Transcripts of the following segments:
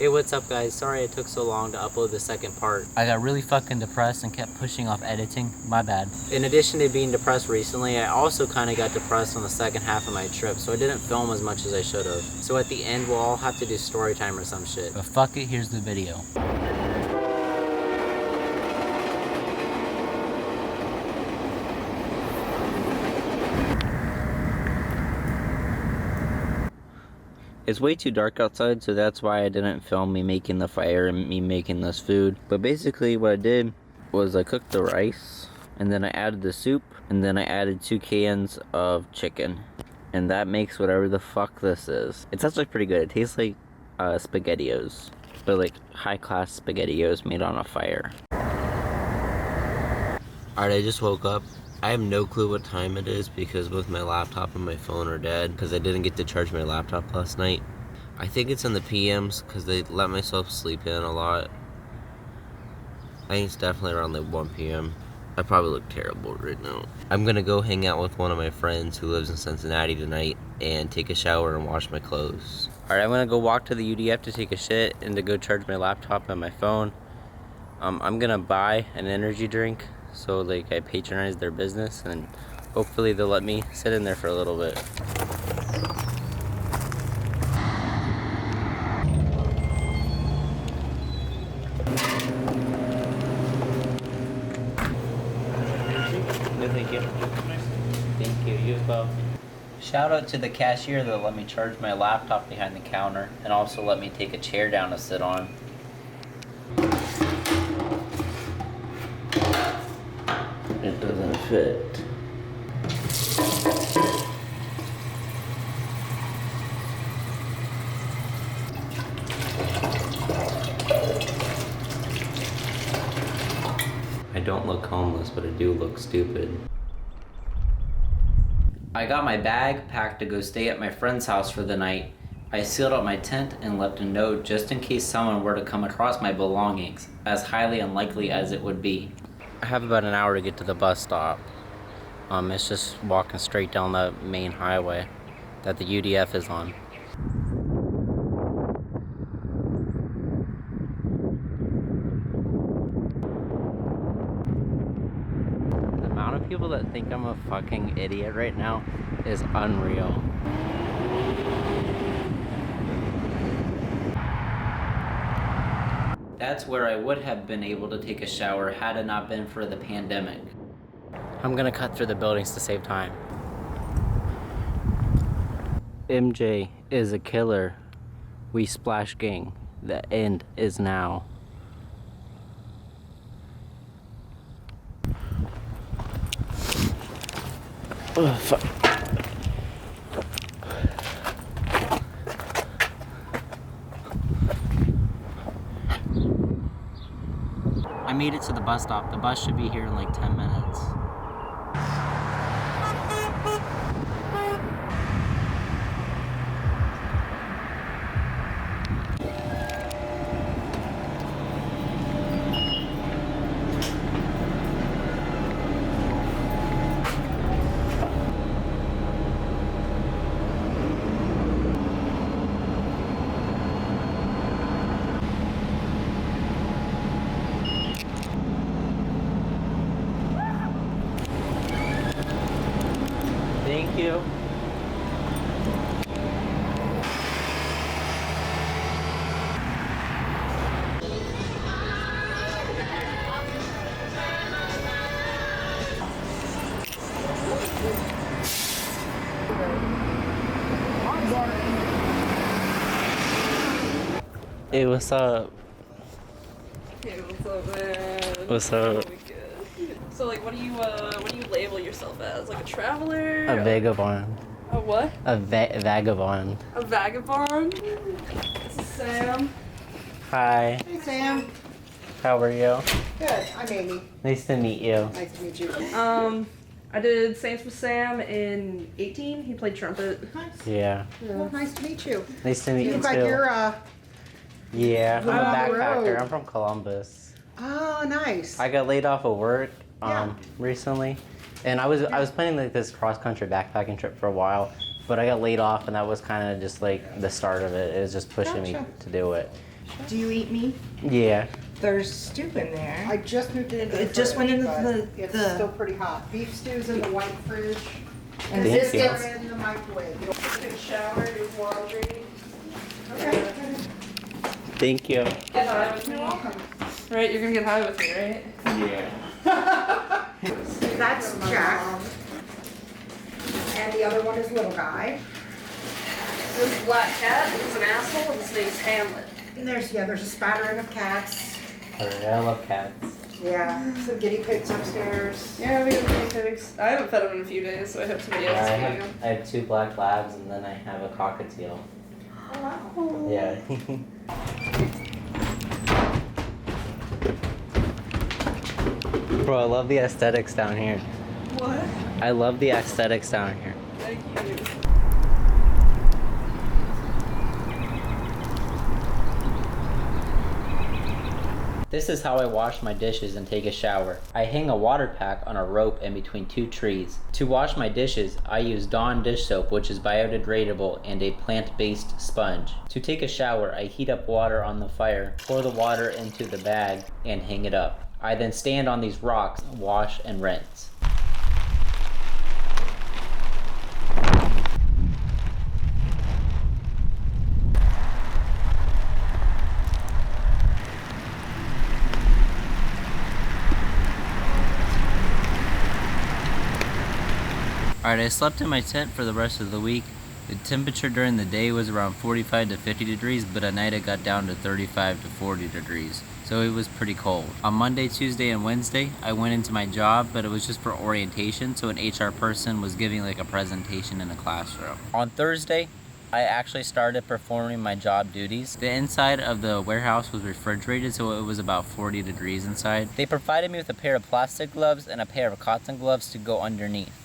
Hey, what's up guys? Sorry it took so long to upload the second part. I got really fucking depressed and kept pushing off editing. My bad. In addition to being depressed recently, I also kind of got depressed on the second half of my trip, so I didn't film as much as I should have. So at the end, we'll all have to do story time or some shit. But fuck it, here's the video. It's way too dark outside, so that's why I didn't film me making the fire and me making this food. But basically what I did was I cooked the rice, and then I added the soup, and then I added 2 cans of chicken. And that makes whatever the fuck this is. It's actually pretty good. It tastes like SpaghettiOs, but like high-class SpaghettiOs made on a fire. Alright, I just woke up. I have no clue what time it is because both my laptop and my phone are dead because I didn't get to charge my laptop last night. I think it's in the PMs because they let myself sleep in a lot. I think it's definitely around like 1 PM. I probably look terrible right now. I'm gonna go hang out with one of my friends who lives in Cincinnati tonight and take a shower and wash my clothes. Alright, I'm gonna go walk to the UDF to take a shit and to go charge my laptop and my phone. I'm gonna buy an energy drink. So like I patronize their business and hopefully they'll let me sit in there for a little bit. No, thank you. Thank you, you as well. Shout out to the cashier that let me charge my laptop behind the counter and also let me take a chair down to sit on. It doesn't fit. I don't look homeless, but I do look stupid. I got my bag packed to go stay at my friend's house for the night. I sealed up my tent and left a note just in case someone were to come across my belongings, as highly unlikely as it would be. I have about an hour to get to the bus stop. It's just walking straight down the main highway that the UDF is on. The amount of people that think I'm a fucking idiot right now is unreal. That's where I would have been able to take a shower had it not been for the pandemic. I'm gonna cut through the buildings to save time. MJ is a killer. We splash gang. The end is now. Oh, fuck. I made it to the bus stop. The bus should be here in like 10 minutes. Thank you. Hey, what's up? Hey, what's up, man? What's up? So, like, what do you label yourself as? Like a traveler? A vagabond. A what? A vagabond. A vagabond? This is Sam. Hi. Hey, Sam. How are you? Good. I'm Amy. Nice to meet you. Nice to meet you. I did Saints with Sam in 18. He played trumpet. Nice. Yeah. Well, nice to meet you. Nice to meet You you look like too. you're, Yeah, I'm a on the backpacker. road. I'm from Columbus. oh, nice. I got laid off of work Yeah. recently, and I was planning like this cross country backpacking trip for a while, but I got laid off, and that was kind of just like the start of it. It was just pushing me Gotcha. to do it. Do you eat meat? Yeah. There's stew in there. I just moved it into the It just fridge, went into but the- it's the- still pretty hot. Beef stew's in the white fridge. And Thank this you. is in the microwave. Take a shower, do laundry. Okay. Thank you. Get high with me. Right, you're gonna get high with me, right? Yeah. That's Jack. And the other one is little guy. This is Black Cat, he's an asshole, and his name's Hamlet. And there's a spattering of cats. Alright, I love cats. Yeah, some guinea pigs upstairs. Yeah, we have guinea pigs. I haven't fed them in a few days, so I hope somebody else is feeding them. I have 2 black labs and then I have a cockatiel. Oh, wow. Yeah. Bro, I love the aesthetics down here. What? I love the aesthetics down here. Thank you. This is how I wash my dishes and take a shower. I hang a water pack on a rope in between 2 trees. To wash my dishes, I use Dawn dish soap, which is biodegradable, and a plant-based sponge. To take a shower, I heat up water on the fire, pour the water into the bag, and hang it up. I then stand on these rocks, wash, and rinse. Alright, I slept in my tent for the rest of the week. The temperature during the day was around 45 to 50 degrees, but at night it got down to 35 to 40 degrees. So it was pretty cold. On Monday, Tuesday, and Wednesday, I went into my job, but it was just for orientation, so an HR person was giving like a presentation in a classroom. On Thursday, I actually started performing my job duties. The inside of the warehouse was refrigerated, so it was about 40 degrees inside. They provided me with a pair of plastic gloves and a pair of cotton gloves to go underneath.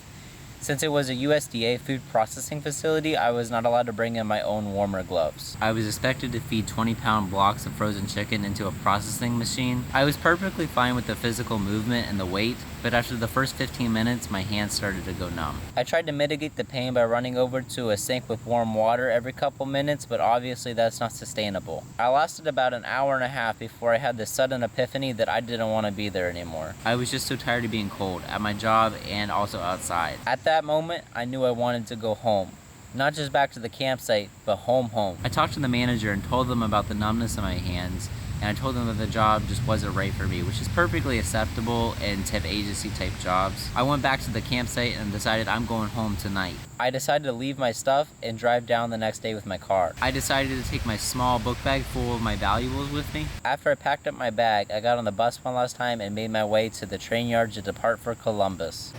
Since it was a USDA food processing facility, I was not allowed to bring in my own warmer gloves. I was expected to feed 20-pound blocks of frozen chicken into a processing machine. I was perfectly fine with the physical movement and the weight, but after the first 15 minutes, my hands started to go numb. I tried to mitigate the pain by running over to a sink with warm water every couple minutes, but obviously that's not sustainable. I lasted about an hour and a half before I had this sudden epiphany that I didn't want to be there anymore. I was just so tired of being cold, at my job and also outside. At that moment, I knew I wanted to go home. Not just back to the campsite, but home. I talked to the manager and told them about the numbness in my hands, and I told them that the job just wasn't right for me, which is perfectly acceptable in temp agency type jobs. I went back to the campsite and decided I'm going home tonight. I decided to leave my stuff and drive down the next day with my car. I decided to take my small book bag full of my valuables with me. After I packed up my bag, I got on the bus one last time and made my way to the train yard to depart for Columbus.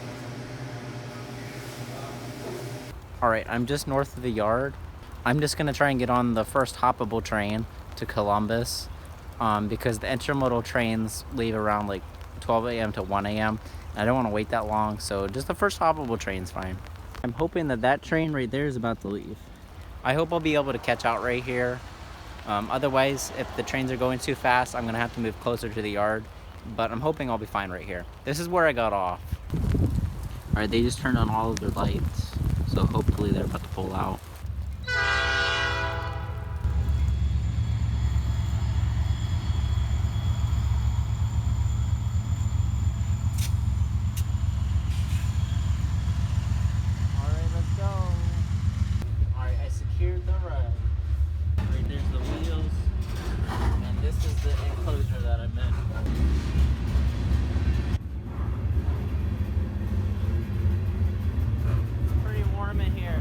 Alright, I'm just north of the yard. I'm just gonna try and get on the first hoppable train to Columbus because the intermodal trains leave around like 12 a.m. to 1 a.m. I don't want to wait that long, so just the first hoppable train's fine. I'm hoping that that train right there is about to leave. I hope I'll be able to catch out right here. Otherwise, if the trains are going too fast, I'm gonna have to move closer to the yard, but I'm hoping I'll be fine right here. This is where I got off. Alright, they just turned on all of their lights, so hopefully they're about to pull out. Alright, let's go. Alright, I secured the rug. Right there's the wheels, and this is the enclosure that I'm in. Pretty warm in here.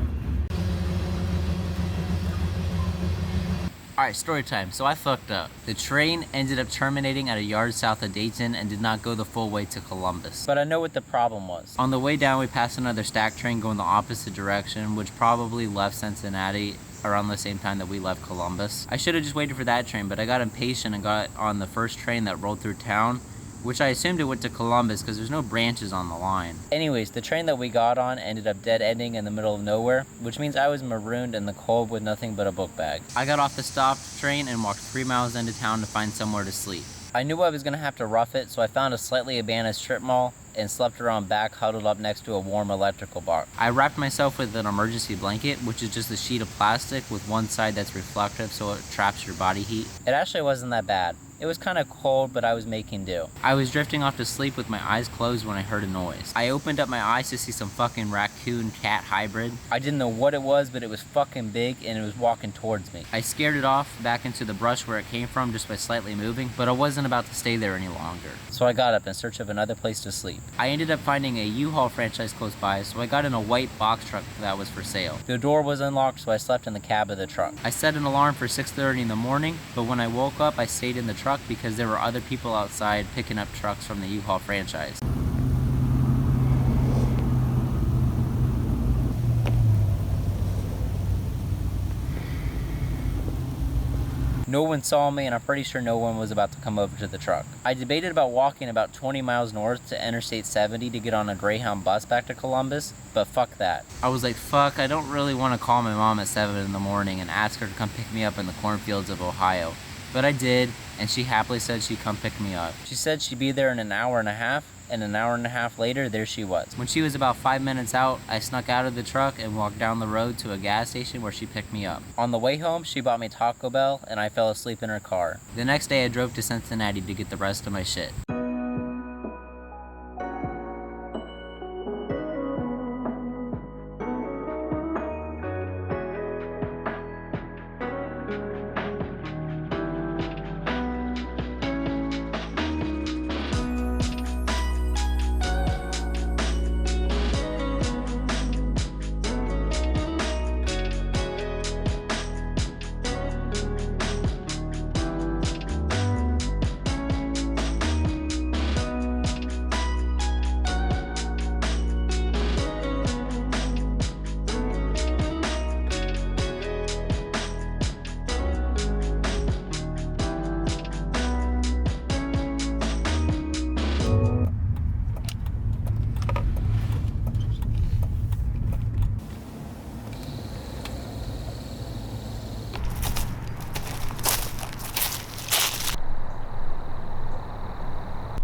Alright, story time. So I fucked up. The train ended up terminating at a yard south of Dayton and did not go the full way to Columbus. But I know what the problem was. On the way down, we passed another stack train going the opposite direction, which probably left Cincinnati around the same time that we left Columbus. I should have just waited for that train, but I got impatient and got on the first train that rolled through town, which I assumed it went to Columbus because there's no branches on the line. Anyways, the train that we got on ended up dead-ending in the middle of nowhere, which means I was marooned in the cold with nothing but a book bag. I got off the stopped train and walked 3 miles into town to find somewhere to sleep. I knew I was going to have to rough it, so I found a slightly abandoned strip mall and slept around back huddled up next to a warm electrical box. I wrapped myself with an emergency blanket, which is just a sheet of plastic with one side that's reflective so it traps your body heat. It actually wasn't that bad. It was kind of cold, but I was making do. I was drifting off to sleep with my eyes closed when I heard a noise. I opened up my eyes to see some fucking raccoon-cat hybrid. I didn't know what it was, but it was fucking big and it was walking towards me. I scared it off back into the brush where it came from just by slightly moving, but I wasn't about to stay there any longer. So I got up in search of another place to sleep. I ended up finding a U-Haul franchise close by, so I got in a white box truck that was for sale. The door was unlocked, so I slept in the cab of the truck. I set an alarm for 6:30 in the morning, but when I woke up, I stayed in the truck because there were other people outside picking up trucks from the U-Haul franchise. No one saw me, and I'm pretty sure no one was about to come over to the truck. I debated about walking about 20 miles north to Interstate 70 to get on a Greyhound bus back to Columbus, but fuck that. I was like, fuck, I don't really want to call my mom at 7 in the morning and ask her to come pick me up in the cornfields of Ohio. But I did, and she happily said she'd come pick me up. She said she'd be there in an hour and a half, and an hour and a half later, there she was. When she was about 5 minutes out, I snuck out of the truck and walked down the road to a gas station where she picked me up. On the way home, she bought me Taco Bell, and I fell asleep in her car. The next day, I drove to Cincinnati to get the rest of my shit.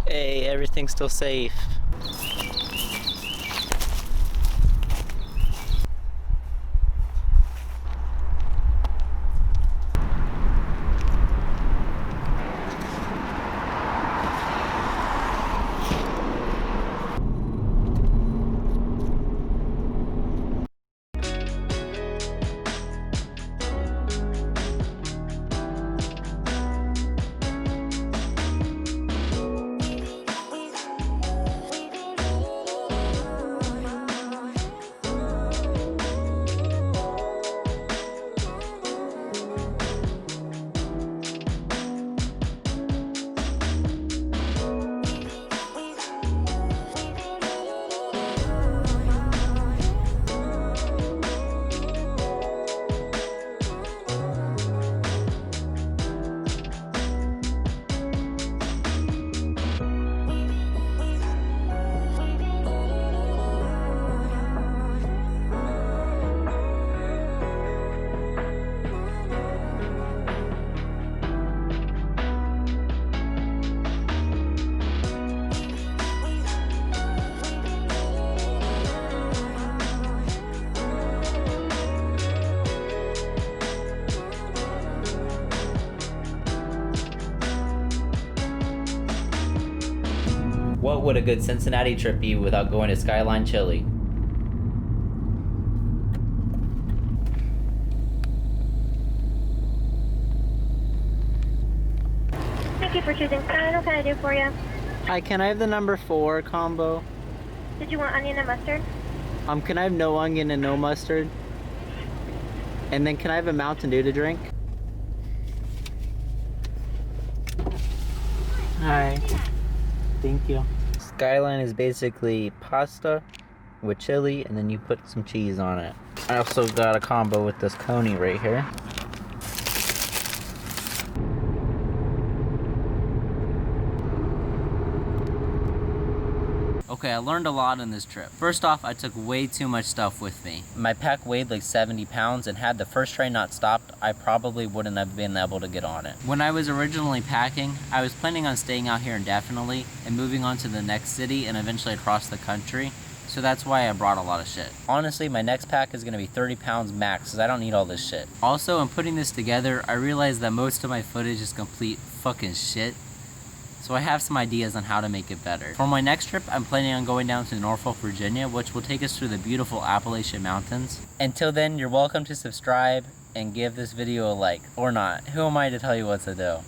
Hey, everything's still safe. What would a good Cincinnati trip be without going to Skyline Chili? Thank you for choosing Skyline. What can I do for you? Hi, can I have the number 4 combo? Did you want onion and mustard? Can I have no onion and no mustard? And then can I have a Mountain Dew to drink? Hi. Thank you. Skyline is basically pasta with chili, and then you put some cheese on it. I also got a combo with this coney right here. Okay, I learned a lot on this trip. First off, I took way too much stuff with me. My pack weighed like 70 pounds, and had the first train not stopped, I probably wouldn't have been able to get on it. When I was originally packing, I was planning on staying out here indefinitely and moving on to the next city and eventually across the country. So that's why I brought a lot of shit. Honestly, my next pack is gonna be 30 pounds max, because I don't need all this shit. Also, in putting this together, I realized that most of my footage is complete fucking shit. So I have some ideas on how to make it better. For my next trip, I'm planning on going down to Norfolk, Virginia, which will take us through the beautiful Appalachian Mountains. Until then, you're welcome to subscribe and give this video a like. Or not. Who am I to tell you what to do?